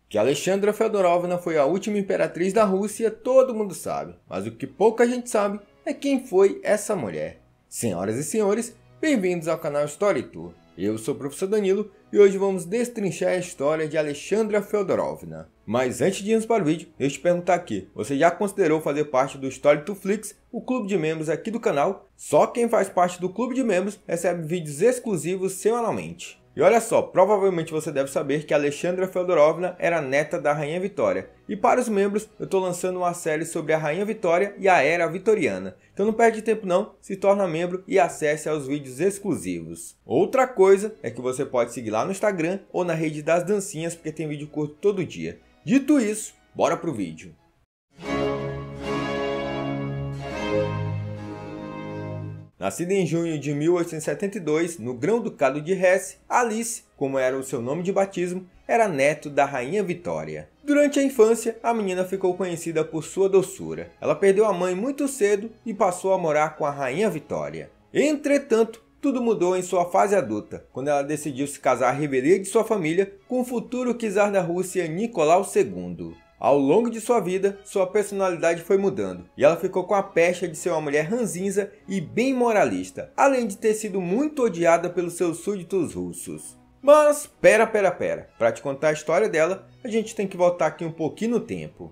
Que Alexandra Feodorovna foi a última imperatriz da Rússia, todo mundo sabe, mas o que pouca gente sabe é quem foi essa mulher. Senhoras e senhores, bem-vindos ao canal Story Tour. Eu sou o professor Danilo e hoje vamos destrinchar a história de Alexandra Feodorovna. Mas antes de irmos para o vídeo, deixa eu te perguntar aqui, você já considerou fazer parte do Story Tour Flix, o clube de membros aqui do canal? Só quem faz parte do clube de membros recebe vídeos exclusivos semanalmente. E olha só, provavelmente você deve saber que Alexandra Feodorovna era neta da Rainha Vitória. E para os membros, eu estou lançando uma série sobre a Rainha Vitória e a Era Vitoriana. Então não perde tempo não, se torna membro e acesse aos vídeos exclusivos. Outra coisa é que você pode seguir lá no Instagram ou na rede das dancinhas, porque tem vídeo curto todo dia. Dito isso, bora pro vídeo. Nascida em junho de 1872, no Grão-Ducado de Hesse, Alice, como era o seu nome de batismo, era neto da Rainha Vitória. Durante a infância, a menina ficou conhecida por sua doçura. Ela perdeu a mãe muito cedo e passou a morar com a Rainha Vitória. Entretanto, tudo mudou em sua fase adulta, quando ela decidiu se casar à revelia de sua família com o futuro czar da Rússia, Nicolau II. Ao longo de sua vida, sua personalidade foi mudando, e ela ficou com a pecha de ser uma mulher ranzinza e bem moralista, além de ter sido muito odiada pelos seus súditos russos. Mas, pera, para te contar a história dela, a gente tem que voltar aqui um pouquinho no tempo.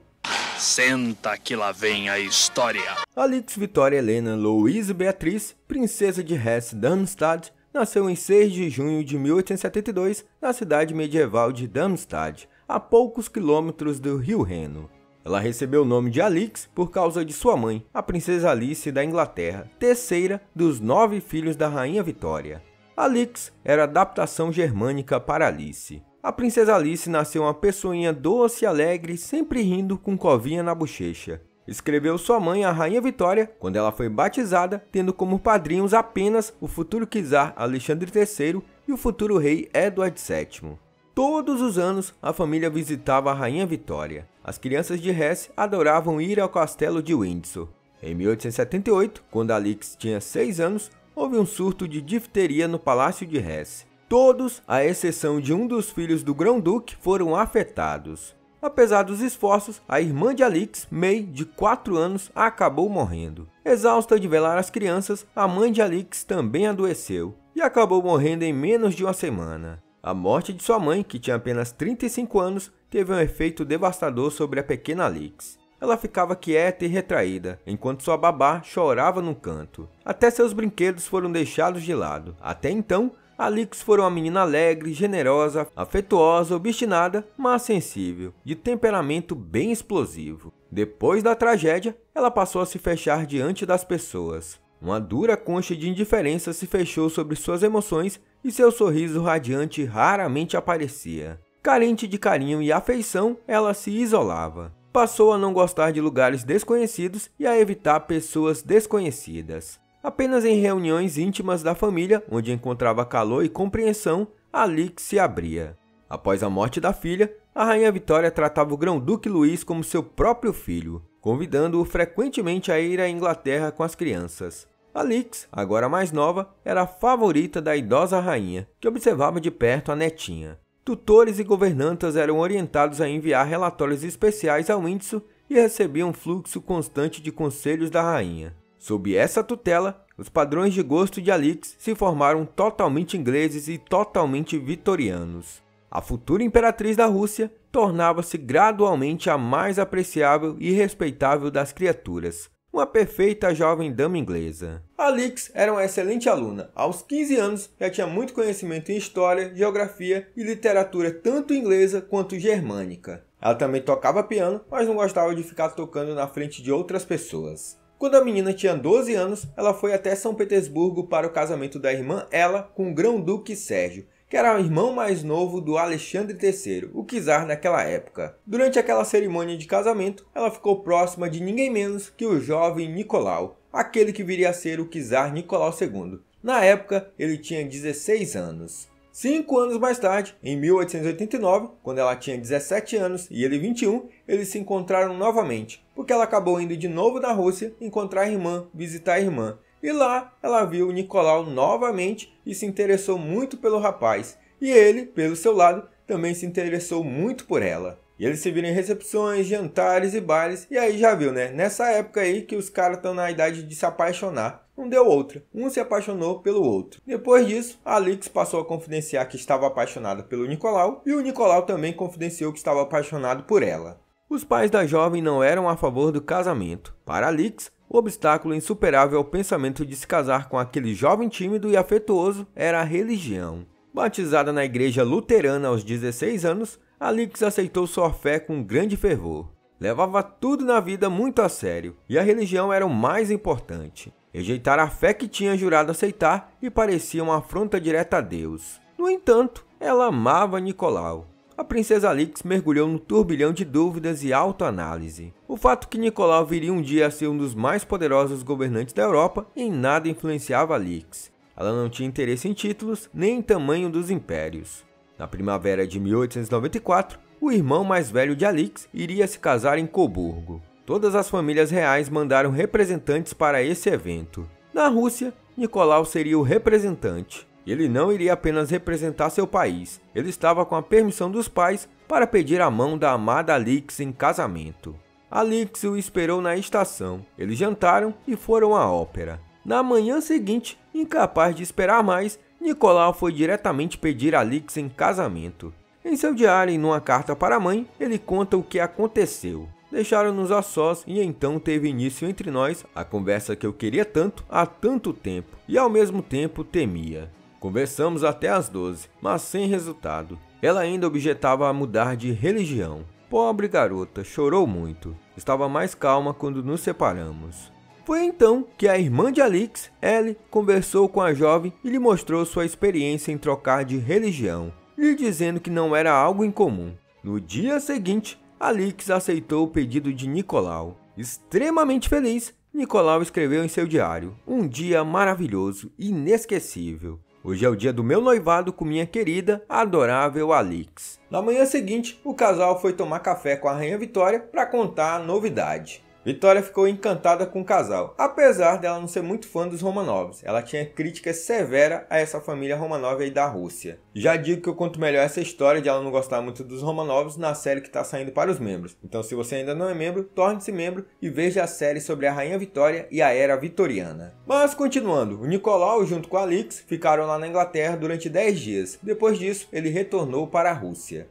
Senta que lá vem a história. Alix Vitória Helena Louise Beatriz, princesa de Hesse-Darmstadt, nasceu em 6 de junho de 1872, na cidade medieval de Darmstadt, a poucos quilômetros do rio Reno. Ela recebeu o nome de Alix por causa de sua mãe, a princesa Alice da Inglaterra, terceira dos 9 filhos da Rainha Vitória. Alix era a adaptação germânica para Alice. A princesa Alice nasceu uma pessoinha doce e alegre, sempre rindo com covinha na bochecha. Escreveu sua mãe, a Rainha Vitória, quando ela foi batizada, tendo como padrinhos apenas o futuro czar Alexandre III e o futuro rei Eduardo VII. Todos os anos, a família visitava a Rainha Vitória. As crianças de Hesse adoravam ir ao castelo de Windsor. Em 1878, quando Alix tinha 6 anos, houve um surto de difteria no Palácio de Hesse. Todos, à exceção de um dos filhos do Grão-Duque, foram afetados. Apesar dos esforços, a irmã de Alix, May, de 4 anos, acabou morrendo. Exausta de velar as crianças, a mãe de Alix também adoeceu e acabou morrendo em menos de uma semana. A morte de sua mãe, que tinha apenas 35 anos, teve um efeito devastador sobre a pequena Alix. Ela ficava quieta e retraída, enquanto sua babá chorava no canto. Até seus brinquedos foram deixados de lado. Até então, Alix foi uma menina alegre, generosa, afetuosa, obstinada, mas sensível, de temperamento bem explosivo. Depois da tragédia, ela passou a se fechar diante das pessoas. Uma dura concha de indiferença se fechou sobre suas emoções e seu sorriso radiante raramente aparecia. Carente de carinho e afeição, ela se isolava. Passou a não gostar de lugares desconhecidos e a evitar pessoas desconhecidas. Apenas em reuniões íntimas da família, onde encontrava calor e compreensão, Alix se abria. Após a morte da filha, a Rainha Vitória tratava o Grão-Duque Luís como seu próprio filho, convidando-o frequentemente a ir à Inglaterra com as crianças. Alix, agora mais nova, era a favorita da idosa rainha, que observava de perto a netinha. Tutores e governantas eram orientados a enviar relatórios especiais a Windsor e recebiam um fluxo constante de conselhos da rainha. Sob essa tutela, os padrões de gosto de Alix se formaram totalmente ingleses e totalmente vitorianos. A futura imperatriz da Rússia tornava-se gradualmente a mais apreciável e respeitável das criaturas. Uma perfeita jovem dama inglesa. Alix era uma excelente aluna. Aos 15 anos já tinha muito conhecimento em história, geografia e literatura tanto inglesa quanto germânica. Ela também tocava piano, mas não gostava de ficar tocando na frente de outras pessoas. Quando a menina tinha 12 anos, ela foi até São Petersburgo para o casamento da irmã Ela com o Grão-Duque Sérgio, que era o irmão mais novo do Alexandre III, o czar naquela época. Durante aquela cerimônia de casamento, ela ficou próxima de ninguém menos que o jovem Nicolau, aquele que viria a ser o czar Nicolau II. Na época, ele tinha 16 anos. 5 anos mais tarde, em 1889, quando ela tinha 17 anos e ele 21, eles se encontraram novamente, porque ela acabou indo de novo na Rússia encontrar a irmã, visitar a irmã. E lá ela viu Nicolau novamente e se interessou muito pelo rapaz. E ele, pelo seu lado, também se interessou muito por ela. E eles se viram em recepções, jantares e bailes, e aí já viu, né? Nessa época aí que os caras estão na idade de se apaixonar. Não deu outra. Um se apaixonou pelo outro. Depois disso, a Alix passou a confidenciar que estava apaixonada pelo Nicolau, e o Nicolau também confidenciou que estava apaixonado por ela. Os pais da jovem não eram a favor do casamento. Para Alix, o obstáculo insuperável ao pensamento de se casar com aquele jovem tímido e afetuoso era a religião. Batizada na igreja luterana aos 16 anos, Alix aceitou sua fé com grande fervor. Levava tudo na vida muito a sério, e a religião era o mais importante. Rejeitar a fé que tinha jurado aceitar lhe parecia uma afronta direta a Deus. No entanto, ela amava Nicolau. A princesa Alix mergulhou no turbilhão de dúvidas e autoanálise. O fato que Nicolau viria um dia a ser um dos mais poderosos governantes da Europa em nada influenciava Alix. Ela não tinha interesse em títulos nem em tamanho dos impérios. Na primavera de 1894, o irmão mais velho de Alix iria se casar em Coburgo. Todas as famílias reais mandaram representantes para esse evento. Na Rússia, Nicolau seria o representante. Ele não iria apenas representar seu país, ele estava com a permissão dos pais para pedir a mão da amada Alix em casamento. Alix o esperou na estação, eles jantaram e foram à ópera. Na manhã seguinte, incapaz de esperar mais, Nicolau foi diretamente pedir Alix em casamento. Em seu diário e numa carta para a mãe, ele conta o que aconteceu. Deixaram-nos a sós e então teve início entre nós a conversa que eu queria tanto há tanto tempo e ao mesmo tempo temia. Conversamos até às 12, mas sem resultado. Ela ainda objetava a mudar de religião. Pobre garota, chorou muito. Estava mais calma quando nos separamos. Foi então que a irmã de Alix, Ellie, conversou com a jovem e lhe mostrou sua experiência em trocar de religião, lhe dizendo que não era algo incomum. No dia seguinte, Alix aceitou o pedido de Nicolau. Extremamente feliz, Nicolau escreveu em seu diário: "Um dia maravilhoso, inesquecível. Hoje é o dia do meu noivado com minha querida, adorável Alix." Na manhã seguinte, o casal foi tomar café com a Rainha Vitória para contar a novidade. Vitória ficou encantada com o casal, apesar dela não ser muito fã dos Romanovs. Ela tinha críticas severas a essa família Romanov aí da Rússia. Já digo que eu conto melhor essa história de ela não gostar muito dos Romanovs na série que está saindo para os membros. Então, se você ainda não é membro, torne-se membro e veja a série sobre a Rainha Vitória e a Era Vitoriana. Mas, continuando, o Nicolau junto com a Alix ficaram lá na Inglaterra durante 10 dias. Depois disso, ele retornou para a Rússia.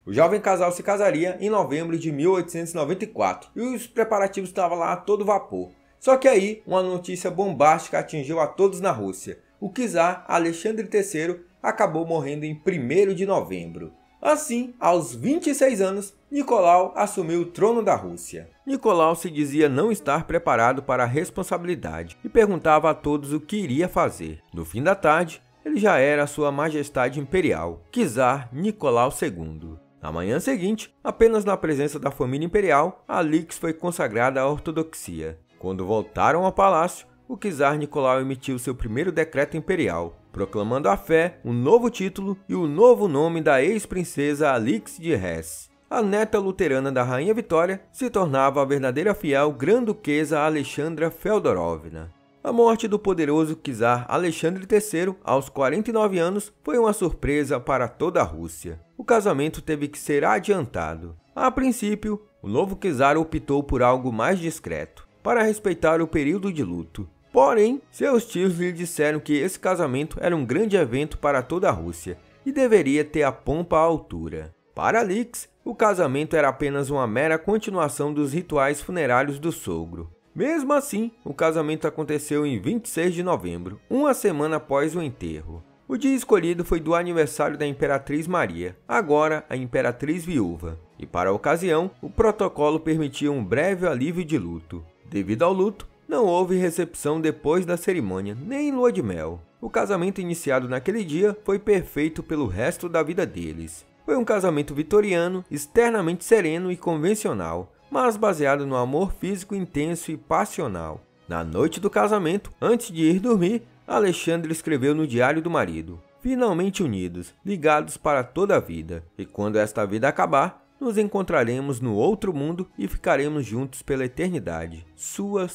O jovem casal se casaria em novembro de 1894 e os preparativos estavam lá a todo vapor. Só que aí uma notícia bombástica atingiu a todos na Rússia. O czar Alexandre III acabou morrendo em 1º de novembro. Assim, aos 26 anos, Nicolau assumiu o trono da Rússia. Nicolau se dizia não estar preparado para a responsabilidade e perguntava a todos o que iria fazer. No fim da tarde, ele já era Sua Majestade Imperial, czar Nicolau II. Na manhã seguinte, apenas na presença da família imperial, Alix foi consagrada à ortodoxia. Quando voltaram ao palácio, o czar Nicolau emitiu seu primeiro decreto imperial, proclamando a fé, um novo título e o novo nome da ex-princesa Alix de Hesse. A neta luterana da Rainha Vitória se tornava a verdadeira fiel Grã-Duquesa Alexandra Feodorovna. A morte do poderoso czar Alexandre III, aos 49 anos, foi uma surpresa para toda a Rússia. O casamento teve que ser adiantado. A princípio, o novo czar optou por algo mais discreto, para respeitar o período de luto. Porém, seus tios lhe disseram que esse casamento era um grande evento para toda a Rússia e deveria ter a pompa à altura. Para Alix, o casamento era apenas uma mera continuação dos rituais funerários do sogro. Mesmo assim, o casamento aconteceu em 26 de novembro, uma semana após o enterro. O dia escolhido foi do aniversário da Imperatriz Maria, agora a Imperatriz Viúva, e para a ocasião, o protocolo permitia um breve alívio de luto. Devido ao luto, não houve recepção depois da cerimônia, nem lua de mel. O casamento iniciado naquele dia foi perfeito pelo resto da vida deles. Foi um casamento vitoriano, externamente sereno e convencional, mas baseado no amor físico intenso e passional. Na noite do casamento, antes de ir dormir, Alexandre escreveu no diário do marido: "Finalmente unidos, ligados para toda a vida, e quando esta vida acabar, nos encontraremos no outro mundo e ficaremos juntos pela eternidade. Sua.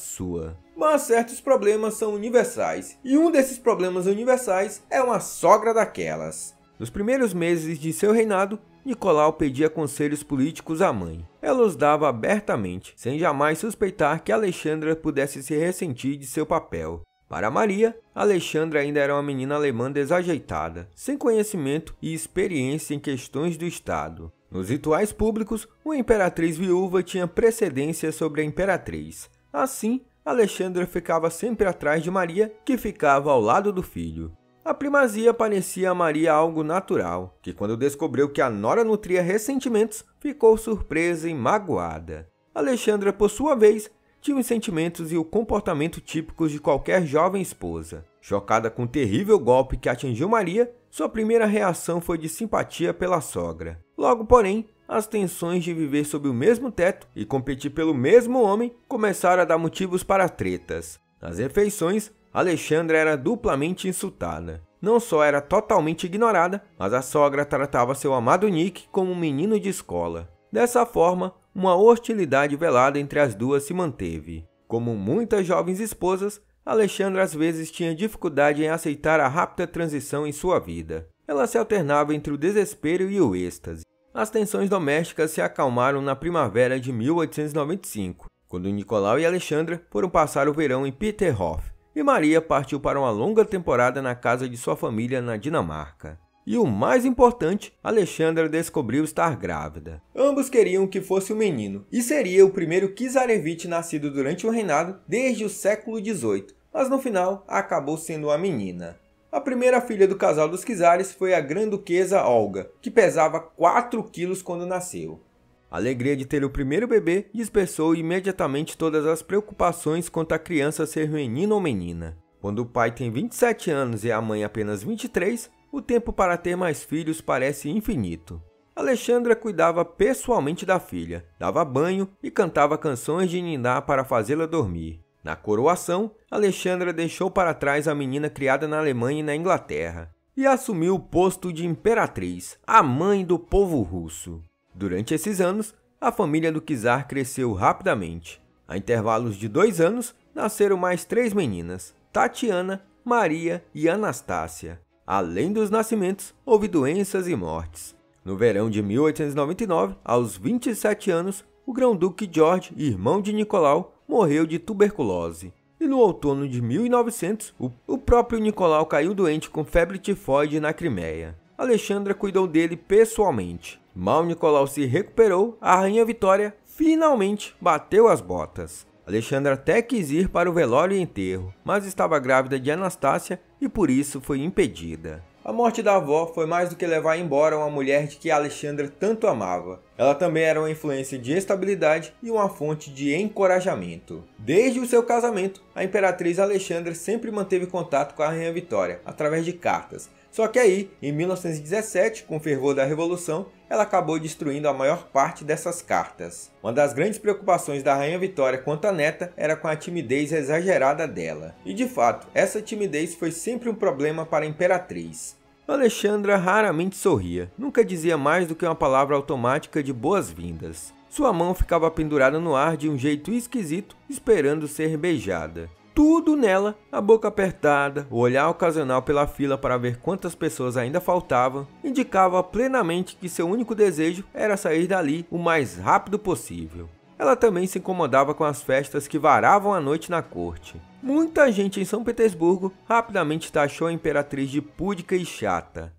Mas certos problemas são universais, e um desses problemas universais é uma sogra daquelas. Nos primeiros meses de seu reinado, Nicolau pedia conselhos políticos à mãe. Ela os dava abertamente, sem jamais suspeitar que Alexandra pudesse se ressentir de seu papel. Para Maria, Alexandra ainda era uma menina alemã desajeitada, sem conhecimento e experiência em questões do Estado. Nos rituais públicos, uma imperatriz viúva tinha precedência sobre a imperatriz. Assim, Alexandra ficava sempre atrás de Maria, que ficava ao lado do filho. A primazia parecia a Maria algo natural, que quando descobriu que a nora nutria ressentimentos, ficou surpresa e magoada. Alexandra, por sua vez, tinha os sentimentos e o comportamento típicos de qualquer jovem esposa. Chocada com o terrível golpe que atingiu Maria, sua primeira reação foi de simpatia pela sogra. Logo, porém, as tensões de viver sob o mesmo teto e competir pelo mesmo homem começaram a dar motivos para tretas. Nas refeições, Alexandra era duplamente insultada. Não só era totalmente ignorada, mas a sogra tratava seu amado Nick como um menino de escola. Dessa forma, uma hostilidade velada entre as duas se manteve. Como muitas jovens esposas, Alexandra às vezes tinha dificuldade em aceitar a rápida transição em sua vida. Ela se alternava entre o desespero e o êxtase. As tensões domésticas se acalmaram na primavera de 1895, quando Nicolau e Alexandra foram passar o verão em Peterhof, e Maria partiu para uma longa temporada na casa de sua família na Dinamarca. E o mais importante, Alexandra descobriu estar grávida. Ambos queriam que fosse um menino, e seria o primeiro czarevich nascido durante o reinado desde o século XVIII, mas no final acabou sendo uma menina. A primeira filha do casal dos czares foi a grã-duquesa Olga, que pesava 4 quilos quando nasceu. A alegria de ter o primeiro bebê dispersou imediatamente todas as preocupações quanto a criança ser menino ou menina. Quando o pai tem 27 anos e a mãe apenas 23, o tempo para ter mais filhos parece infinito. Alexandra cuidava pessoalmente da filha, dava banho e cantava canções de niná para fazê-la dormir. Na coroação, Alexandra deixou para trás a menina criada na Alemanha e na Inglaterra, e assumiu o posto de imperatriz, a mãe do povo russo. Durante esses anos, a família do czar cresceu rapidamente. A intervalos de 2 anos, nasceram mais 3 meninas, Tatiana, Maria e Anastácia. Além dos nascimentos, houve doenças e mortes. No verão de 1899, aos 27 anos, o grão-duque George, irmão de Nicolau, morreu de tuberculose. E no outono de 1900, o próprio Nicolau caiu doente com febre tifoide na Crimeia. Alexandra cuidou dele pessoalmente. Mal Nicolau se recuperou, a rainha Vitória finalmente bateu as botas. Alexandra até quis ir para o velório e enterro, mas estava grávida de Anastácia e por isso foi impedida. A morte da avó foi mais do que levar embora uma mulher de que Alexandra tanto amava. Ela também era uma influência de estabilidade e uma fonte de encorajamento. Desde o seu casamento, a imperatriz Alexandra sempre manteve contato com a rainha Vitória, através de cartas. Só que aí, em 1917, com o fervor da Revolução, ela acabou destruindo a maior parte dessas cartas. Uma das grandes preocupações da rainha Vitória quanto à neta era com a timidez exagerada dela. E de fato, essa timidez foi sempre um problema para a imperatriz. Alexandra raramente sorria, nunca dizia mais do que uma palavra automática de boas-vindas. Sua mão ficava pendurada no ar de um jeito esquisito, esperando ser beijada. Tudo nela, a boca apertada, o olhar ocasional pela fila para ver quantas pessoas ainda faltavam, indicava plenamente que seu único desejo era sair dali o mais rápido possível. Ela também se incomodava com as festas que varavam a noite na corte. Muita gente em São Petersburgo rapidamente taxou a imperatriz de púdica e chata.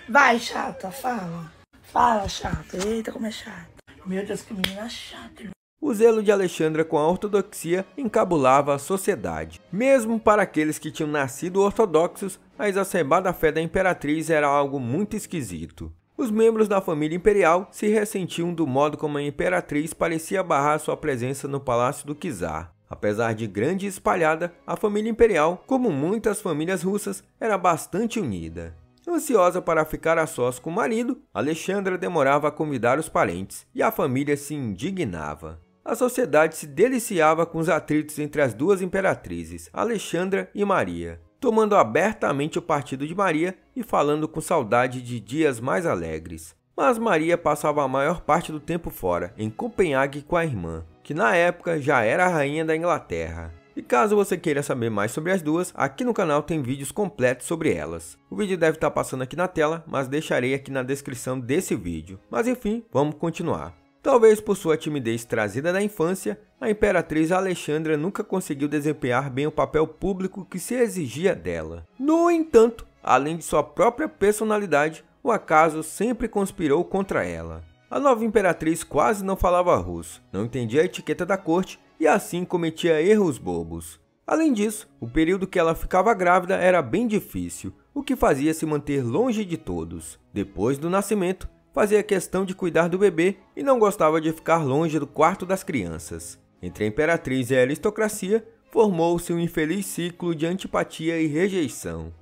Vai, chata, fala. Fala, chata. Eita, como é chata. Meu Deus, que menina chata. O zelo de Alexandra com a ortodoxia encabulava a sociedade. Mesmo para aqueles que tinham nascido ortodoxos, a exacerbada fé da imperatriz era algo muito esquisito. Os membros da família imperial se ressentiam do modo como a imperatriz parecia barrar sua presença no palácio do czar. Apesar de grande e espalhada, a família imperial, como muitas famílias russas, era bastante unida. Ansiosa para ficar a sós com o marido, Alexandra demorava a convidar os parentes, e a família se indignava. A sociedade se deliciava com os atritos entre as duas imperatrizes, Alexandra e Maria, tomando abertamente o partido de Maria e falando com saudade de dias mais alegres. mas Maria passava a maior parte do tempo fora, em Copenhague com a irmã, que na época já era a rainha da Inglaterra. E caso você queira saber mais sobre as duas, aqui no canal tem vídeos completos sobre elas. O vídeo deve estar passando aqui na tela, mas deixarei aqui na descrição desse vídeo. Mas enfim, vamos continuar. Talvez por sua timidez trazida da infância, a imperatriz Alexandra nunca conseguiu desempenhar bem o papel público que se exigia dela. No entanto, além de sua própria personalidade, o acaso sempre conspirou contra ela. A nova imperatriz quase não falava russo, não entendia a etiqueta da corte e assim cometia erros bobos. Além disso, o período que ela ficava grávida era bem difícil, o que fazia se manter longe de todos. Depois do nascimento, fazia questão de cuidar do bebê e não gostava de ficar longe do quarto das crianças. Entre a imperatriz e a aristocracia, formou-se um infeliz ciclo de antipatia e rejeição.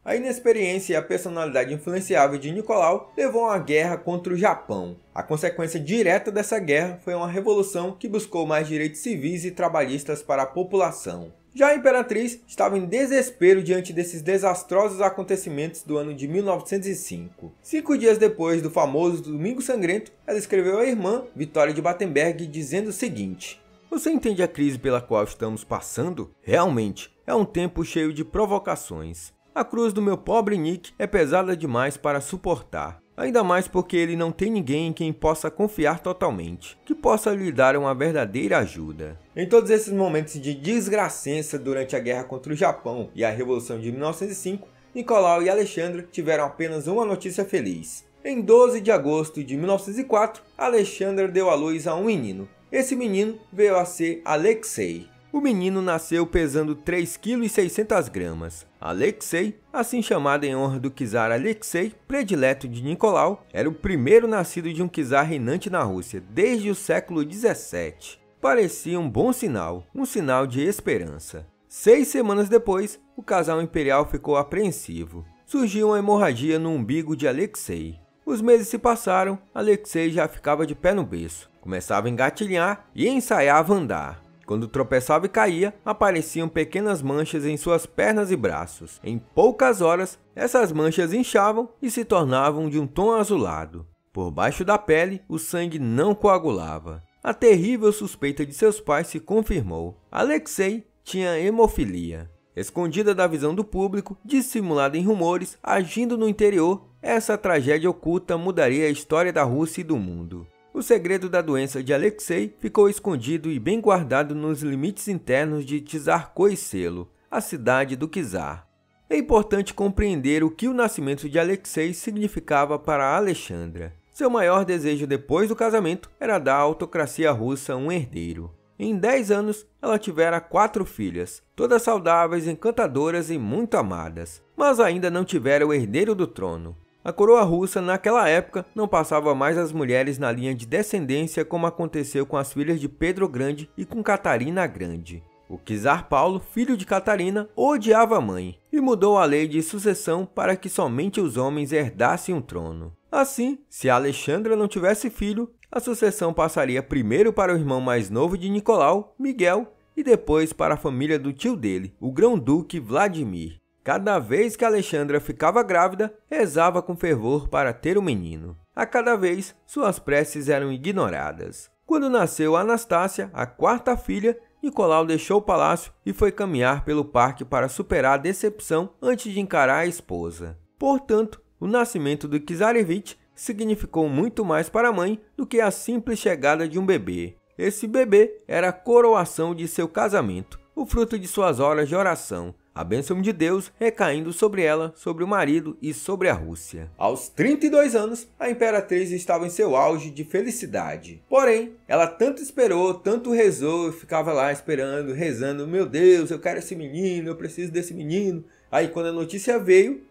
A inexperiência e a personalidade influenciável de Nicolau levou a uma guerra contra o Japão. A consequência direta dessa guerra foi uma revolução que buscou mais direitos civis e trabalhistas para a população. Já a imperatriz estava em desespero diante desses desastrosos acontecimentos do ano de 1905. 5 dias depois do famoso Domingo Sangrento, ela escreveu à irmã, Vitória de Battenberg, dizendo o seguinte: "Você entende a crise pela qual estamos passando? Realmente, é um tempo cheio de provocações. A cruz do meu pobre Nick é pesada demais para suportar, ainda mais porque ele não tem ninguém em quem possa confiar totalmente, que possa lhe dar uma verdadeira ajuda." Em todos esses momentos de desgracença durante a guerra contra o Japão e a Revolução de 1905, Nicolau e Alexandra tiveram apenas uma notícia feliz. Em 12 de agosto de 1904, Alexandra deu à luz a um menino. Esse menino veio a ser Alexei. O menino nasceu pesando 3,6 kg. Alexei, assim chamado em honra do czar Alexei, predileto de Nicolau, era o primeiro nascido de um czar reinante na Rússia desde o século XVII. Parecia um bom sinal, um sinal de esperança. 6 semanas depois, o casal imperial ficou apreensivo. Surgiu uma hemorragia no umbigo de Alexei. Os meses se passaram, Alexei já ficava de pé no berço, começava a engatilhar e ensaiava a andar. Quando tropeçava e caía, apareciam pequenas manchas em suas pernas e braços. Em poucas horas, essas manchas inchavam e se tornavam de um tom azulado. Por baixo da pele, o sangue não coagulava. A terrível suspeita de seus pais se confirmou. Alexei tinha hemofilia. Escondida da visão do público, dissimulada em rumores, agindo no interior, essa tragédia oculta mudaria a história da Rússia e do mundo. O segredo da doença de Alexei ficou escondido e bem guardado nos limites internos de Tsarskoye Selo, a cidade do czar. É importante compreender o que o nascimento de Alexei significava para Alexandra. Seu maior desejo depois do casamento era dar à autocracia russa um herdeiro. Em 10 anos, ela tivera 4 filhas, todas saudáveis, encantadoras e muito amadas, mas ainda não tivera o herdeiro do trono. A coroa russa, naquela época, não passava mais as mulheres na linha de descendência como aconteceu com as filhas de Pedro o Grande e com Catarina Grande. O czar Paulo, filho de Catarina, odiava a mãe e mudou a lei de sucessão para que somente os homens herdassem o trono. Assim, se Alexandra não tivesse filho, a sucessão passaria primeiro para o irmão mais novo de Nicolau, Miguel, e depois para a família do tio dele, o grão-duque Vladimir. Cada vez que Alexandra ficava grávida, rezava com fervor para ter um menino. A cada vez, suas preces eram ignoradas. Quando nasceu Anastácia, a 4ª filha, Nicolau deixou o palácio e foi caminhar pelo parque para superar a decepção antes de encarar a esposa. Portanto, o nascimento do czarevich significou muito mais para a mãe do que a simples chegada de um bebê. Esse bebê era a coroação de seu casamento, o fruto de suas horas de oração, a bênção de Deus recaindo sobre ela, sobre o marido e sobre a Rússia. Aos 32 anos, a imperatriz estava em seu auge de felicidade. Porém, ela tanto esperou, tanto rezou, ficava lá esperando, rezando, meu Deus, eu quero esse menino, eu preciso desse menino. Aí quando a notícia veio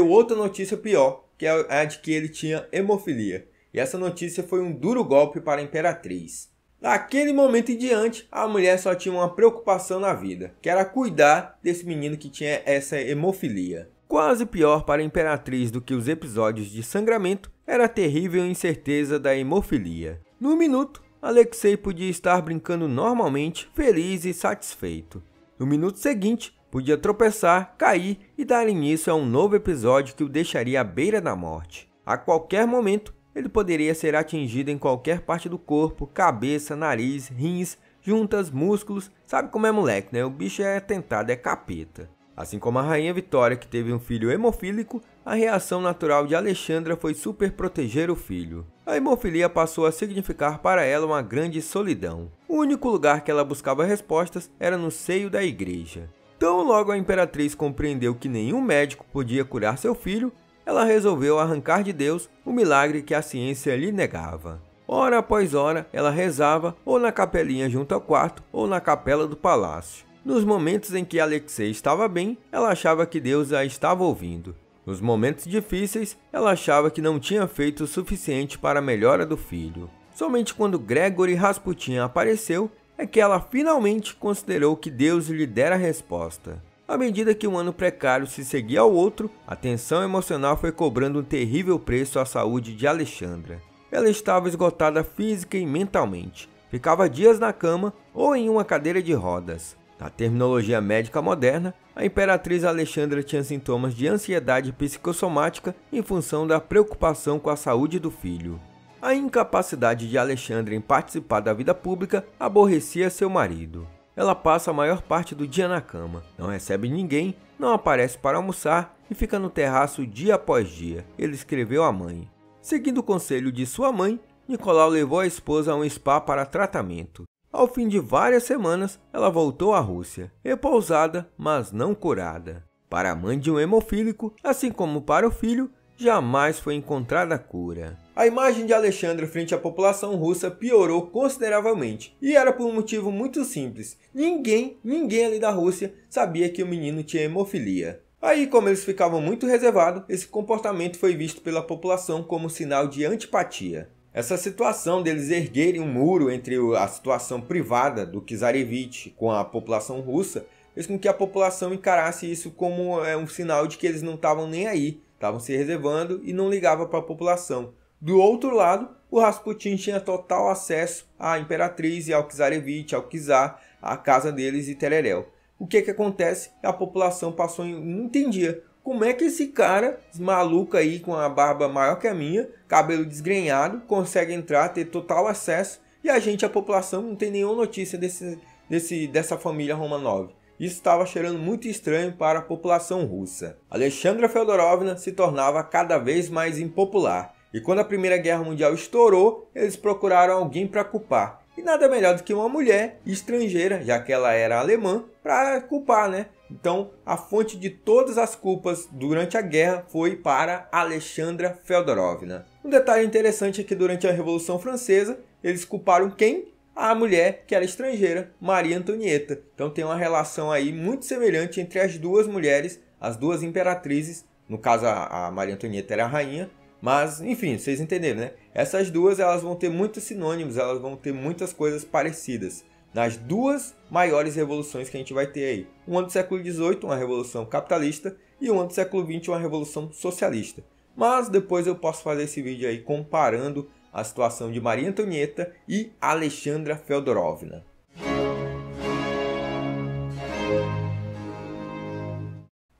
outra notícia pior, que é a de que ele tinha hemofilia. E essa notícia foi um duro golpe para a imperatriz. Daquele momento em diante, a mulher só tinha uma preocupação na vida, que era cuidar desse menino que tinha essa hemofilia. Quase pior para a imperatriz do que os episódios de sangramento era a terrível incerteza da hemofilia. No minuto, Alexei podia estar brincando normalmente, feliz e satisfeito. No minuto seguinte, podia tropeçar, cair e dar início a um novo episódio que o deixaria à beira da morte. A qualquer momento, ele poderia ser atingido em qualquer parte do corpo, cabeça, nariz, rins, juntas, músculos. Sabe como é moleque, né? O bicho é tentado, é capeta. Assim como a rainha Vitória, que teve um filho hemofílico, a reação natural de Alexandra foi super proteger o filho. A hemofilia passou a significar para ela uma grande solidão. O único lugar que ela buscava respostas era no seio da igreja. Tão logo a imperatriz compreendeu que nenhum médico podia curar seu filho, ela resolveu arrancar de Deus o milagre que a ciência lhe negava. Hora após hora, ela rezava ou na capelinha junto ao quarto ou na capela do palácio. Nos momentos em que Alexei estava bem, ela achava que Deus a estava ouvindo. Nos momentos difíceis, ela achava que não tinha feito o suficiente para a melhora do filho. Somente quando Gregory Rasputin apareceu, é que ela finalmente considerou que Deus lhe dera a resposta. À medida que um ano precário se seguia ao outro, a tensão emocional foi cobrando um terrível preço à saúde de Alexandra. Ela estava esgotada física e mentalmente. Ficava dias na cama ou em uma cadeira de rodas. Na terminologia médica moderna, a imperatriz Alexandra tinha sintomas de ansiedade psicossomática em função da preocupação com a saúde do filho. A incapacidade de Alexandra em participar da vida pública aborrecia seu marido. Ela passa a maior parte do dia na cama, não recebe ninguém, não aparece para almoçar e fica no terraço dia após dia, ele escreveu à mãe. Seguindo o conselho de sua mãe, Nicolau levou a esposa a um spa para tratamento. Ao fim de várias semanas, ela voltou à Rússia, repousada, mas não curada. Para a mãe de um hemofílico, assim como para o filho, jamais foi encontrada a cura. A imagem de Alexandra frente à população russa piorou consideravelmente, e era por um motivo muito simples. Ninguém ali da Rússia sabia que o menino tinha hemofilia. Aí, como eles ficavam muito reservados, esse comportamento foi visto pela população como sinal de antipatia. Essa situação deles erguerem um muro entre a situação privada do Czarevich com a população russa fez com que a população encarasse isso como um sinal de que eles não estavam nem aí, estavam se reservando e não ligavam para a população. Do outro lado, o Rasputin tinha total acesso à imperatriz e ao Czarevich, ao czar, à casa deles e tereréu. O que acontece? A população passou não entendia. Como é que esse cara, esse maluco aí com a barba maior que a minha, cabelo desgrenhado, consegue entrar, ter total acesso e a gente, a população, não tem nenhuma notícia dessa família Romanov? Isso estava cheirando muito estranho para a população russa. Alexandra Feodorovna se tornava cada vez mais impopular e quando a Primeira Guerra Mundial estourou, eles procuraram alguém para culpar. E nada melhor do que uma mulher estrangeira, já que ela era alemã, para culpar, né? Então, a fonte de todas as culpas durante a guerra foi para Alexandra Feodorovna. Um detalhe interessante é que durante a Revolução Francesa, eles culparam quem? A mulher que era estrangeira, Maria Antonieta. Então tem uma relação aí muito semelhante entre as duas mulheres, as duas imperatrizes. No caso, a Maria Antonieta era a rainha. Mas, enfim, vocês entenderam, né? Essas duas elas vão ter muitos sinônimos, elas vão ter muitas coisas parecidas nas duas maiores revoluções que a gente vai ter aí. Uma do século XVIII, uma revolução capitalista, e uma do século XX, uma revolução socialista. Mas depois eu posso fazer esse vídeo aí comparando a situação de Maria Antonieta e Alexandra Feodorovna.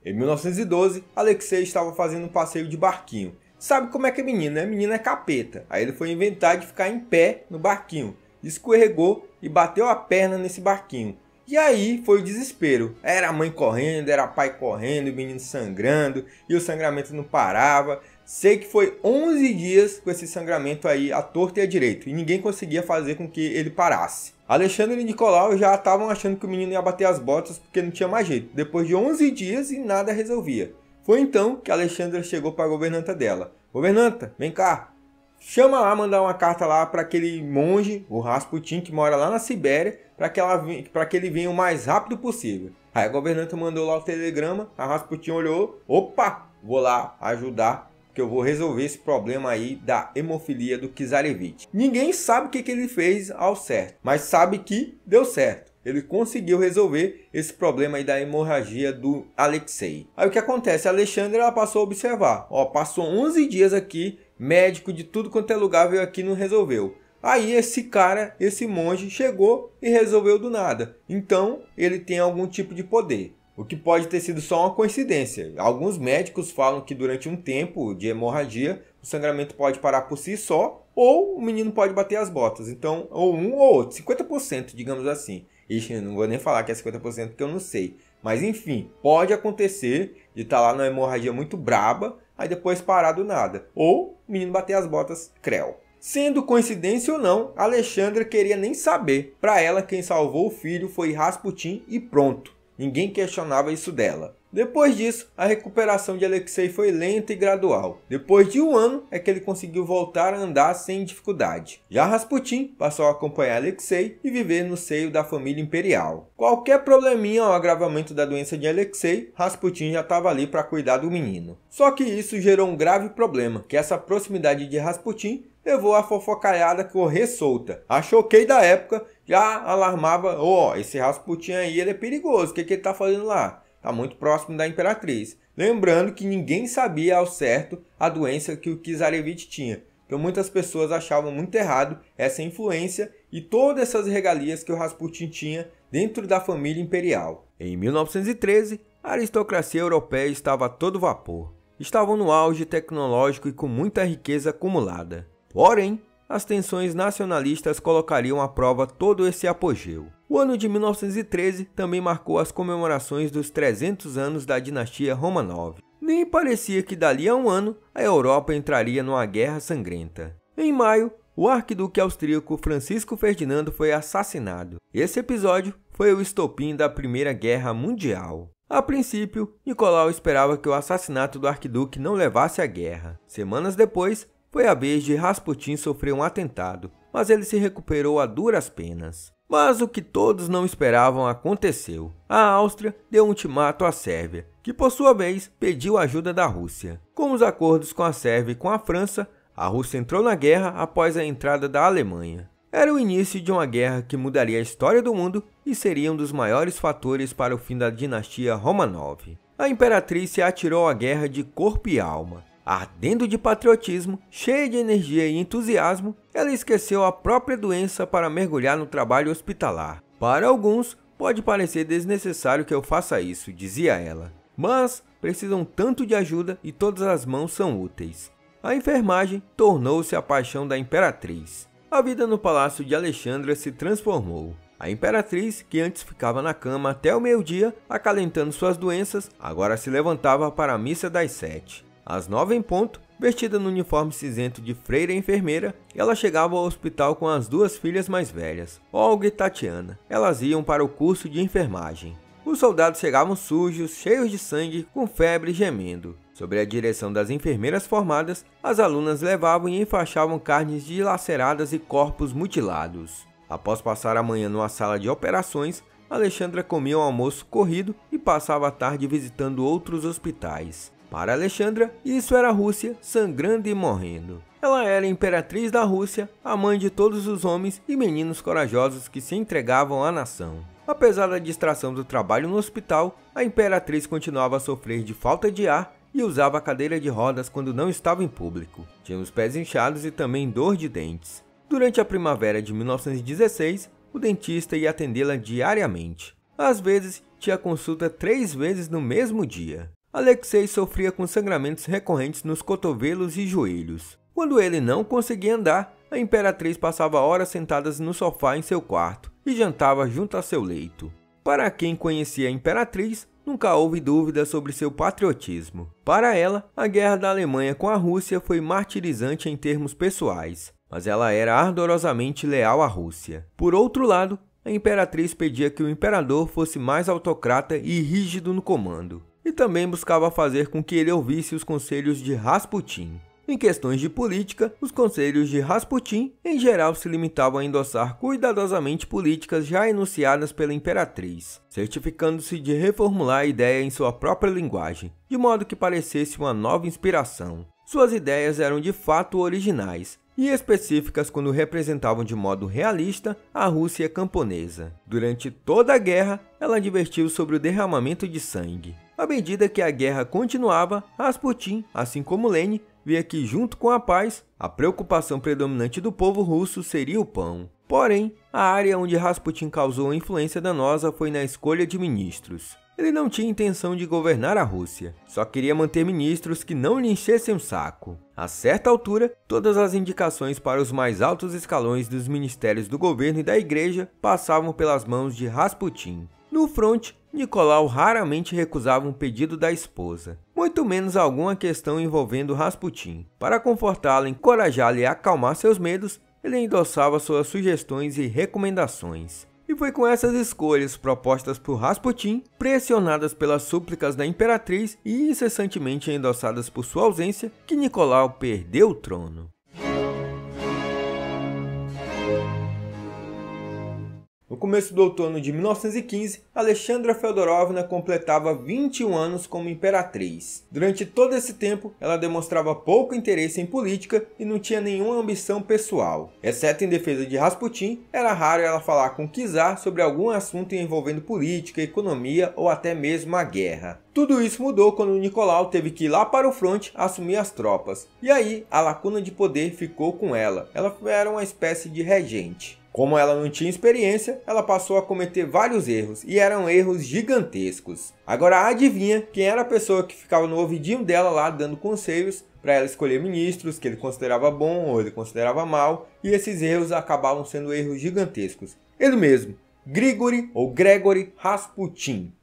Em 1912, Alexei estava fazendo um passeio de barquinho. Sabe como é que é menino, né? Menino é capeta. Aí ele foi inventar de ficar em pé no barquinho. Escorregou e bateu a perna nesse barquinho. E aí foi o desespero. Era a mãe correndo, era o pai correndo, o menino sangrando. E o sangramento não parava. Sei que foi 11 dias com esse sangramento aí à torta e à direita. E ninguém conseguia fazer com que ele parasse. Alexandre e Nicolau já estavam achando que o menino ia bater as botas porque não tinha mais jeito. Depois de 11 dias e nada resolvia. Foi então que Alexandra chegou para a governanta dela. Governanta, vem cá. Chama lá, mandar uma carta lá para aquele monge, o Rasputin, que mora lá na Sibéria, para que ele venha o mais rápido possível. Aí a governanta mandou lá o telegrama, a Rasputin olhou, opa, vou lá ajudar, porque eu vou resolver esse problema aí da hemofilia do Czarevich. Ninguém sabe o que ele fez ao certo, mas sabe que deu certo. Ele conseguiu resolver esse problema aí da hemorragia do Alexei. Aí o que acontece? A Alexandra ela passou a observar. Ó, passou 11 dias aqui, médico de tudo quanto é lugar veio aqui e não resolveu. Aí esse cara, esse monge, chegou e resolveu do nada. Então ele tem algum tipo de poder. o que pode ter sido só uma coincidência. Alguns médicos falam que durante um tempo de hemorragia, o sangramento pode parar por si só, ou o menino pode bater as botas. Então, ou um ou outro, 50%, digamos assim. Ixi, não vou nem falar que é 50% porque eu não sei. Mas enfim, pode acontecer de estar lá numa hemorragia muito braba, aí depois parar do nada. Ou o menino bater as botas, creu. Sendo coincidência ou não, Alexandra queria nem saber. Para ela, quem salvou o filho foi Rasputin e pronto. Ninguém questionava isso dela. Depois disso, a recuperação de Alexei foi lenta e gradual. Depois de um ano é que ele conseguiu voltar a andar sem dificuldade. Já Rasputin passou a acompanhar Alexei e viver no seio da família imperial. Qualquer probleminha ou agravamento da doença de Alexei, Rasputin já estava ali para cuidar do menino. Só que isso gerou um grave problema, que essa proximidade de Rasputin levou a fofocaiada a correr solta. A Choquei da época já alarmava, esse Rasputin aí ele é perigoso, o que ele está fazendo lá? Está muito próximo da imperatriz. Lembrando que ninguém sabia ao certo a doença que o Czarevich tinha. Então muitas pessoas achavam muito errado essa influência e todas essas regalias que o Rasputin tinha dentro da família imperial. Em 1913, a aristocracia europeia estava a todo vapor. Estavam no auge tecnológico e com muita riqueza acumulada. Porém, as tensões nacionalistas colocariam à prova todo esse apogeu. O ano de 1913 também marcou as comemorações dos 300 anos da dinastia Romanov. Nem parecia que dali a um ano a Europa entraria numa guerra sangrenta. Em maio, o arquiduque austríaco Francisco Ferdinando foi assassinado. Esse episódio foi o estopim da Primeira Guerra Mundial. A princípio, Nicolau esperava que o assassinato do arquiduque não levasse à guerra. Semanas depois, foi a vez de Rasputin sofrer um atentado, mas ele se recuperou a duras penas. Mas o que todos não esperavam aconteceu. A Áustria deu um ultimato à Sérvia, que por sua vez pediu ajuda da Rússia. Com os acordos com a Sérvia e com a França, a Rússia entrou na guerra após a entrada da Alemanha. Era o início de uma guerra que mudaria a história do mundo e seria um dos maiores fatores para o fim da dinastia Romanov. A imperatriz se atirou à guerra de corpo e alma. Ardendo de patriotismo, cheia de energia e entusiasmo, ela esqueceu a própria doença para mergulhar no trabalho hospitalar. Para alguns, pode parecer desnecessário que eu faça isso, dizia ela. Mas precisam tanto de ajuda e todas as mãos são úteis. A enfermagem tornou-se a paixão da imperatriz. A vida no palácio de Alexandra se transformou. A imperatriz, que antes ficava na cama até o meio-dia, acalentando suas doenças, agora se levantava para a missa das 7. Às 9 em ponto, vestida no uniforme cinzento de freira e enfermeira, ela chegava ao hospital com as duas filhas mais velhas, Olga e Tatiana. Elas iam para o curso de enfermagem. Os soldados chegavam sujos, cheios de sangue, com febre e gemendo. Sob a direção das enfermeiras formadas, as alunas levavam e enfaixavam carnes dilaceradas e corpos mutilados. Após passar a manhã numa sala de operações, Alexandra comia um almoço corrido e passava a tarde visitando outros hospitais. Para Alexandra, isso era a Rússia sangrando e morrendo. Ela era a imperatriz da Rússia, a mãe de todos os homens e meninos corajosos que se entregavam à nação. Apesar da distração do trabalho no hospital, a imperatriz continuava a sofrer de falta de ar e usava a cadeira de rodas quando não estava em público. Tinha os pés inchados e também dor de dentes. Durante a primavera de 1916, o dentista ia atendê-la diariamente. Às vezes, tinha consulta 3 vezes no mesmo dia. Alexei sofria com sangramentos recorrentes nos cotovelos e joelhos. Quando ele não conseguia andar, a imperatriz passava horas sentadas no sofá em seu quarto e jantava junto a seu leito. Para quem conhecia a imperatriz, nunca houve dúvida sobre seu patriotismo. Para ela, a guerra da Alemanha com a Rússia foi martirizante em termos pessoais, mas ela era ardorosamente leal à Rússia. Por outro lado, a imperatriz pedia que o imperador fosse mais autocrata e rígido no comando, e também buscava fazer com que ele ouvisse os conselhos de Rasputin. Em questões de política, os conselhos de Rasputin, em geral, se limitavam a endossar cuidadosamente políticas já enunciadas pela imperatriz, certificando-se de reformular a ideia em sua própria linguagem, de modo que parecesse uma nova inspiração. Suas ideias eram de fato originais e específicas quando representavam de modo realista a Rússia camponesa. Durante toda a guerra, ela advertiu sobre o derramamento de sangue. À medida que a guerra continuava, Rasputin, assim como Lenin, via que, junto com a paz, a preocupação predominante do povo russo seria o pão. Porém, a área onde Rasputin causou influência danosa foi na escolha de ministros. Ele não tinha intenção de governar a Rússia, só queria manter ministros que não lhe enchessem o saco. A certa altura, todas as indicações para os mais altos escalões dos ministérios do governo e da igreja passavam pelas mãos de Rasputin. No fronte, Nicolau raramente recusava um pedido da esposa, muito menos alguma questão envolvendo Rasputin. Para confortá-la, encorajá-la e acalmar seus medos, ele endossava suas sugestões e recomendações. E foi com essas escolhas propostas por Rasputin, pressionadas pelas súplicas da imperatriz e incessantemente endossadas por sua ausência, que Nicolau perdeu o trono. No começo do outono de 1915, Alexandra Feodorovna completava 21 anos como imperatriz. Durante todo esse tempo, ela demonstrava pouco interesse em política e não tinha nenhuma ambição pessoal. Exceto em defesa de Rasputin, era raro ela falar com o czar sobre algum assunto envolvendo política, economia ou até mesmo a guerra. Tudo isso mudou quando Nicolau teve que ir lá para o fronte assumir as tropas. E aí, a lacuna de poder ficou com ela. Ela era uma espécie de regente. Como ela não tinha experiência, ela passou a cometer vários erros, e eram erros gigantescos. Agora adivinha quem era a pessoa que ficava no ouvidinho dela lá dando conselhos para ela escolher ministros que ele considerava bom ou ele considerava mal, e esses erros acabavam sendo erros gigantescos. Ele mesmo, Grigory ou Gregory Rasputin.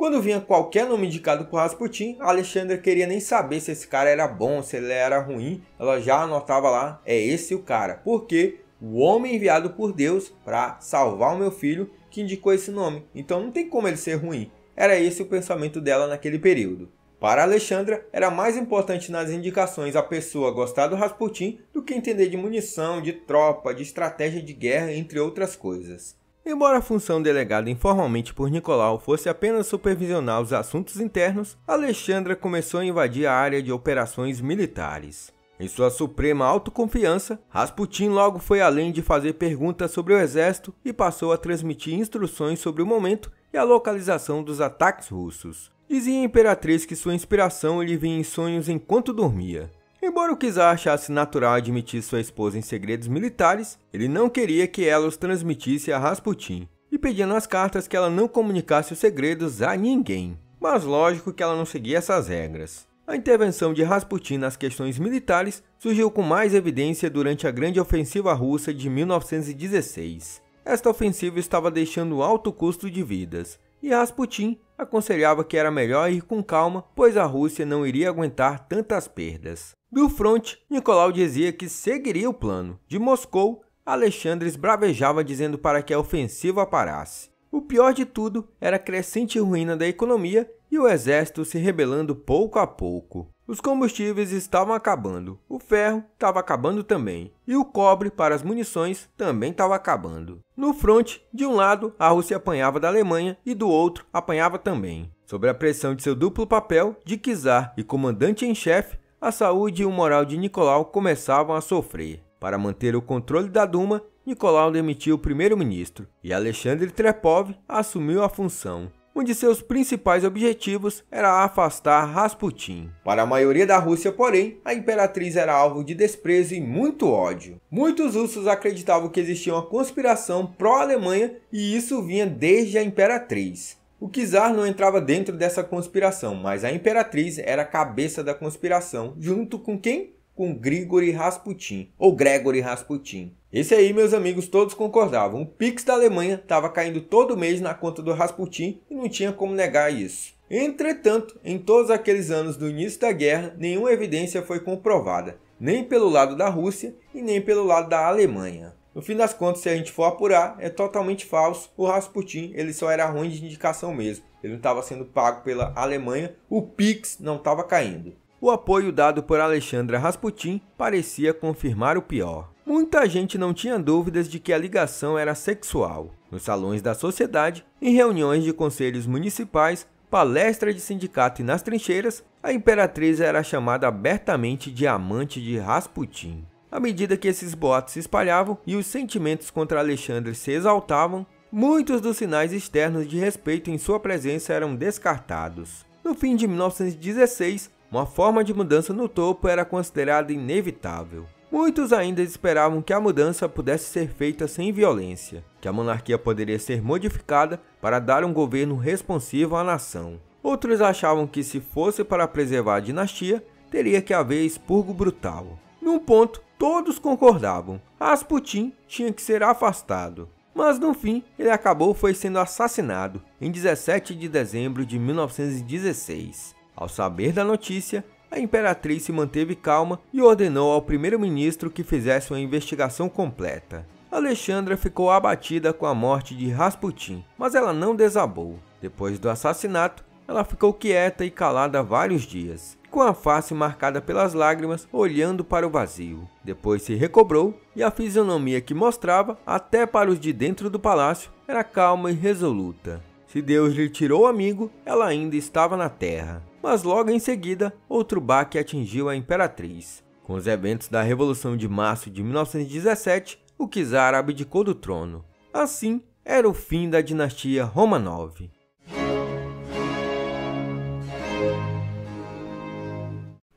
Quando vinha qualquer nome indicado por Rasputin, a Alexandra queria nem saber se esse cara era bom, se ele era ruim. Ela já anotava lá, é esse o cara. Porque o homem enviado por Deus para salvar o meu filho que indicou esse nome. Então não tem como ele ser ruim. Era esse o pensamento dela naquele período. Para Alexandra, era mais importante nas indicações a pessoa gostar do Rasputin do que entender de munição, de tropa, de estratégia de guerra, entre outras coisas. Embora a função delegada informalmente por Nicolau fosse apenas supervisionar os assuntos internos, Alexandra começou a invadir a área de operações militares. Em sua suprema autoconfiança, Rasputin logo foi além de fazer perguntas sobre o exército e passou a transmitir instruções sobre o momento e a localização dos ataques russos. Dizia a imperatriz que sua inspiração lhe vinha em sonhos enquanto dormia. Embora o czar achasse natural admitir sua esposa em segredos militares, ele não queria que ela os transmitisse a Rasputin, e pedia nas cartas que ela não comunicasse os segredos a ninguém. Mas lógico que ela não seguia essas regras. A intervenção de Rasputin nas questões militares surgiu com mais evidência durante a Grande Ofensiva Russa de 1916. Esta ofensiva estava deixando alto custo de vidas, e Rasputin aconselhava que era melhor ir com calma, pois a Rússia não iria aguentar tantas perdas. Do fronte, Nicolau dizia que seguiria o plano. De Moscou, Alexandre esbravejava dizendo para que a ofensiva parasse. O pior de tudo era a crescente ruína da economia e o exército se rebelando pouco a pouco. Os combustíveis estavam acabando, o ferro estava acabando também, e o cobre para as munições também estava acabando. No fronte, de um lado, a Rússia apanhava da Alemanha e do outro apanhava também. Sob a pressão de seu duplo papel de czar e comandante em chefe, a saúde e o moral de Nicolau começavam a sofrer. Para manter o controle da Duma, Nicolau demitiu o primeiro-ministro e Alexandre Trepov assumiu a função. Um de seus principais objetivos era afastar Rasputin. Para a maioria da Rússia, porém, a imperatriz era alvo de desprezo e muito ódio. Muitos russos acreditavam que existia uma conspiração pró-Alemanha e isso vinha desde a imperatriz. O czar não entrava dentro dessa conspiração, mas a imperatriz era a cabeça da conspiração, junto com quem? Com Grigory Rasputin, ou Gregory Rasputin. Esse aí, meus amigos, todos concordavam. O Pix da Alemanha estava caindo todo mês na conta do Rasputin e não tinha como negar isso. Entretanto, em todos aqueles anos do início da guerra, nenhuma evidência foi comprovada, nem pelo lado da Rússia e nem pelo lado da Alemanha. No fim das contas, se a gente for apurar, é totalmente falso. O Rasputin ele só era ruim de indicação mesmo. Ele não estava sendo pago pela Alemanha, o Pix não estava caindo. O apoio dado por Alexandra Rasputin parecia confirmar o pior. Muita gente não tinha dúvidas de que a ligação era sexual. Nos salões da sociedade, em reuniões de conselhos municipais, palestras de sindicato e nas trincheiras, a imperatriz era chamada abertamente de amante de Rasputin. À medida que esses boatos se espalhavam e os sentimentos contra Alexandre se exaltavam, muitos dos sinais externos de respeito em sua presença eram descartados. No fim de 1916, uma forma de mudança no topo era considerada inevitável. Muitos ainda esperavam que a mudança pudesse ser feita sem violência, que a monarquia poderia ser modificada para dar um governo responsivo à nação. Outros achavam que, se fosse para preservar a dinastia, teria que haver expurgo brutal. Num ponto, todos concordavam: Rasputin tinha que ser afastado. Mas no fim, ele acabou sendo assassinado em 17 de dezembro de 1916. Ao saber da notícia, a imperatriz se manteve calma e ordenou ao primeiro-ministro que fizesse uma investigação completa. Alexandra ficou abatida com a morte de Rasputin, mas ela não desabou. Depois do assassinato, ela ficou quieta e calada vários dias, com a face marcada pelas lágrimas, olhando para o vazio. Depois se recobrou e a fisionomia que mostrava, até para os de dentro do palácio, era calma e resoluta. Se Deus lhe tirou o amigo, ela ainda estava na terra. Mas logo em seguida, outro baque atingiu a imperatriz. Com os eventos da Revolução de Março de 1917, o czar abdicou do trono. Assim, era o fim da dinastia Romanov.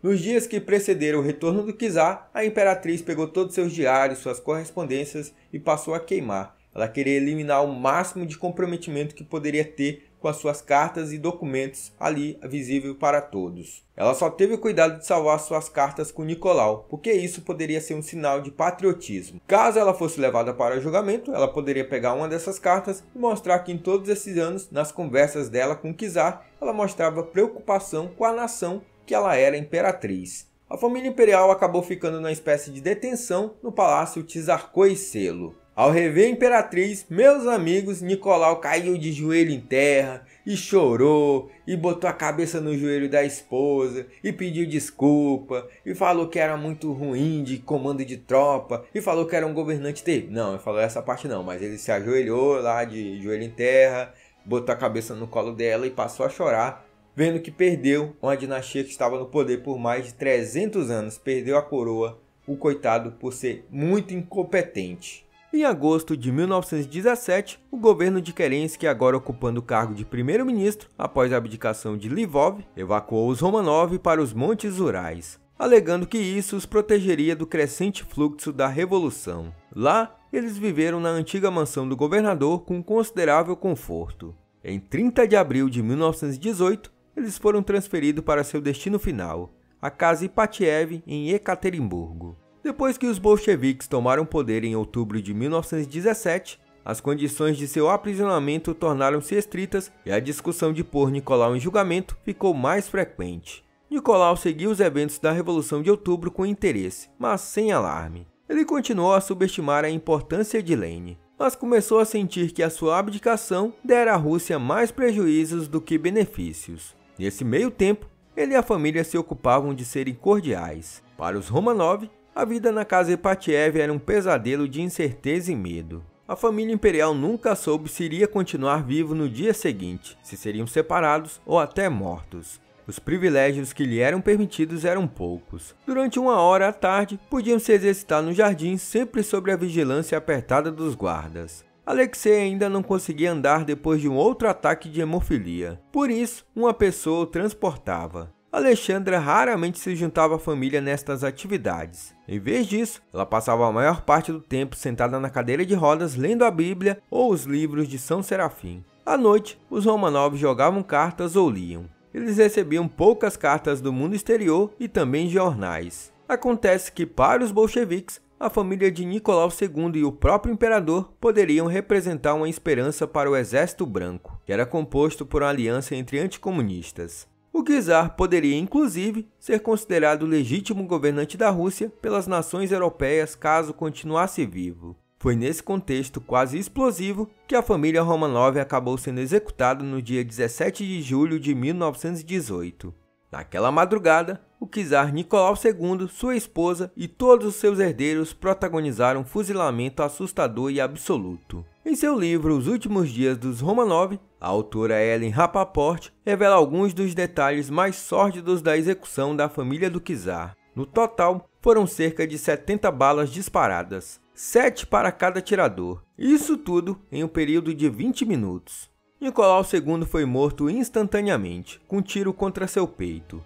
Nos dias que precederam o retorno do czar, a imperatriz pegou todos seus diários, suas correspondências e passou a queimar. Ela queria eliminar o máximo de comprometimento que poderia ter com as suas cartas e documentos ali visível para todos. Ela só teve o cuidado de salvar suas cartas com Nicolau, porque isso poderia ser um sinal de patriotismo. Caso ela fosse levada para julgamento, ela poderia pegar uma dessas cartas e mostrar que em todos esses anos, nas conversas dela com o czar, ela mostrava preocupação com a nação que ela era imperatriz. A família imperial acabou ficando numa espécie de detenção no Palácio Tsarskoye-Selo. Ao rever a imperatriz, meus amigos, Nicolau caiu de joelho em terra e chorou e botou a cabeça no joelho da esposa e pediu desculpa e falou que era muito ruim de comando de tropa e falou que era um governante terrível. Não, ele falou essa parte não, mas ele se ajoelhou lá de joelho em terra, botou a cabeça no colo dela e passou a chorar, vendo que perdeu uma dinastia que estava no poder por mais de 300 anos, perdeu a coroa, o coitado, por ser muito incompetente. Em agosto de 1917, o governo de Kerensky, agora ocupando o cargo de primeiro-ministro após a abdicação de Lvov, evacuou os Romanov para os Montes Urais, alegando que isso os protegeria do crescente fluxo da revolução. Lá, eles viveram na antiga mansão do governador com considerável conforto. Em 30 de abril de 1918, eles foram transferidos para seu destino final, a casa Ipatiev, em Ekaterimburgo. Depois que os bolcheviques tomaram poder em outubro de 1917, as condições de seu aprisionamento tornaram-se estritas e a discussão de pôr Nicolau em julgamento ficou mais frequente. Nicolau seguiu os eventos da Revolução de Outubro com interesse, mas sem alarme. Ele continuou a subestimar a importância de Lenin, mas começou a sentir que a sua abdicação dera à Rússia mais prejuízos do que benefícios. Nesse meio tempo, ele e a família se ocupavam de serem cordiais. Para os Romanov, a vida na casa Ipatiev era um pesadelo de incerteza e medo. A família imperial nunca soube se iria continuar vivo no dia seguinte, se seriam separados ou até mortos. Os privilégios que lhe eram permitidos eram poucos. Durante uma hora à tarde, podiam se exercitar no jardim sempre sob a vigilância apertada dos guardas. Alexei ainda não conseguia andar depois de um outro ataque de hemofilia. Por isso, uma pessoa o transportava. Alexandra raramente se juntava à família nestas atividades. Em vez disso, ela passava a maior parte do tempo sentada na cadeira de rodas lendo a Bíblia ou os livros de São Serafim. À noite, os Romanov jogavam cartas ou liam. Eles recebiam poucas cartas do mundo exterior e também jornais. Acontece que, para os bolcheviques, a família de Nicolau II e o próprio imperador poderiam representar uma esperança para o Exército Branco, que era composto por uma aliança entre anticomunistas. O czar poderia, inclusive, ser considerado o legítimo governante da Rússia pelas nações europeias caso continuasse vivo. Foi nesse contexto quase explosivo que a família Romanov acabou sendo executada no dia 17 de julho de 1918. Naquela madrugada, o czar Nicolau II, sua esposa e todos os seus herdeiros protagonizaram um fuzilamento assustador e absoluto. Em seu livro Os Últimos Dias dos Romanov, a autora Ellen Rapaport revela alguns dos detalhes mais sórdidos da execução da família do czar. No total, foram cerca de 70 balas disparadas, 7 para cada atirador. Isso tudo em um período de 20 minutos. Nicolau II foi morto instantaneamente, com um tiro contra seu peito.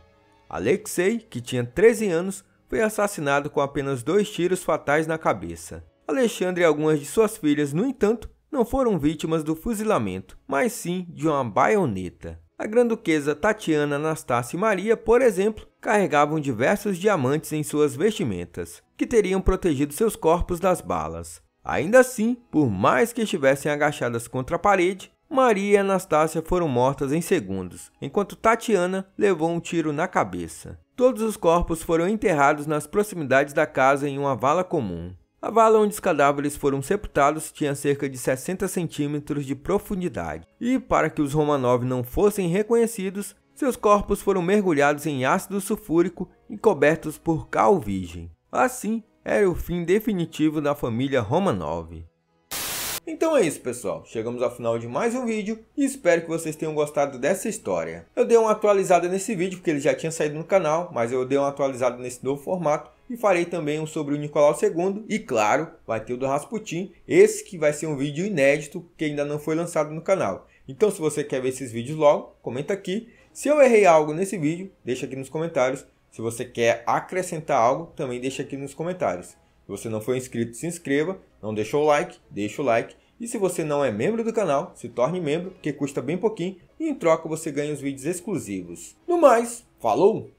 Alexei, que tinha 13 anos, foi assassinado com apenas 2 tiros fatais na cabeça. Alexandre e algumas de suas filhas, no entanto, não foram vítimas do fuzilamento, mas sim de uma baioneta. A grã-duquesa Tatiana, Anastácia e Maria, por exemplo, carregavam diversos diamantes em suas vestimentas, que teriam protegido seus corpos das balas. Ainda assim, por mais que estivessem agachadas contra a parede, Maria e Anastácia foram mortas em segundos, enquanto Tatiana levou um tiro na cabeça. Todos os corpos foram enterrados nas proximidades da casa em uma vala comum. A vala onde os cadáveres foram sepultados tinha cerca de 60 centímetros de profundidade, e para que os Romanov não fossem reconhecidos, seus corpos foram mergulhados em ácido sulfúrico e cobertos por cal virgem. Assim, era o fim definitivo da família Romanov. Então é isso, pessoal, chegamos ao final de mais um vídeo e espero que vocês tenham gostado dessa história. Eu dei uma atualizada nesse vídeo porque ele já tinha saído no canal, mas eu dei uma atualizada nesse novo formato e farei também um sobre o Nicolau II e claro, vai ter o do Rasputin, esse que vai ser um vídeo inédito que ainda não foi lançado no canal. Então se você quer ver esses vídeos logo, comenta aqui. Se eu errei algo nesse vídeo, deixa aqui nos comentários. Se você quer acrescentar algo, também deixa aqui nos comentários. Se você não for inscrito, se inscreva, não deixou o like, deixa o like. E se você não é membro do canal, se torne membro, porque custa bem pouquinho e em troca você ganha os vídeos exclusivos. No mais, falou!